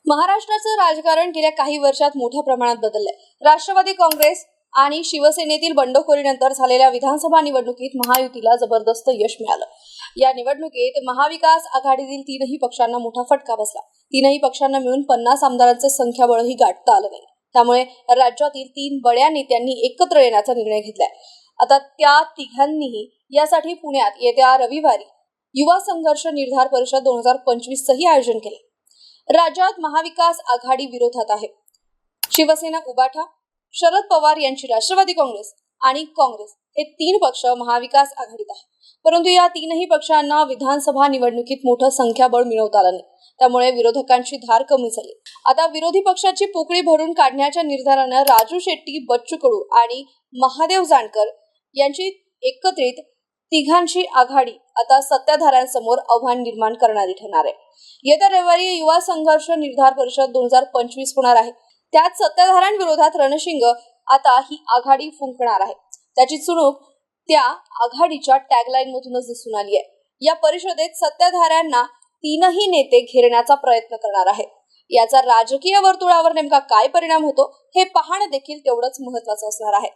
महाराष्ट्राचं राजकारण गेल्या काही वर्षात मोठ्या प्रमाणात बदललंय. राष्ट्रवादी काँग्रेस आणि शिवसेनेतील बंडखोरीनंतर झालेल्या विधानसभा निवडणुकीत महायुतीला जबरदस्त यश मिळालं. या निवडणुकीत महाविकास आघाडीतील तीनही पक्षांना मोठा फटका बसला. तीनही पक्षांना मिळून 50 आमदारांचं संख्याबळही गाठता आलं नाही. त्यामुळे राज्यातील 3 बड्या नेत्यांनी एकत्र येण्याचा निर्णय घेतलाय. आता त्या तिघांनीही यासाठी पुण्यात येत्या रविवारी युवा संघर्ष निर्धार परिषद 2025 आयोजन केले. राज्यात महाविकास आघाडी विरोधात आहे. शिवसेना उबाठा, शरद पवार यांची राष्ट्रवादी काँग्रेस आणि काँग्रेस हे 3 पक्ष महाविकास आघाडीत आहे. परंतु या तीनही पक्षांना विधानसभा निवडणुकीत मोठं संख्याबळ मिळवता आलं नाही. त्यामुळे विरोधकांची धार कमी झाली. आता विरोधी पक्षाची पोकळी भरून काढण्याच्या निर्धारानं राजू शेट्टी, बच्चू कडू आणि महादेव जानकर यांची एकत्रित तिघांची आघाडी आता सत्ताधाऱ्यांसमोर आव्हान निर्माण करणारी ठरणार आहे. येत्या रविवारी युवा संघर्ष निर्धार परिषद 2025 होणार आहे. त्यात सत्ताधाऱ्यांविरोधात रणशिंग आता ही आघाडी फुंकणार आहे. त्याची चुणूक त्या आघाडीच्या टॅगलाईन मधूनच दिसून आली आहे. या परिषदेत सत्ताधाऱ्यांना तीनही नेते घेरण्याचा प्रयत्न करणार आहे. याचा राजकीय वर्तुळावर नेमका काय परिणाम होतो हे पाहणं देखील तेवढंच महत्त्वाचं असणार आहे.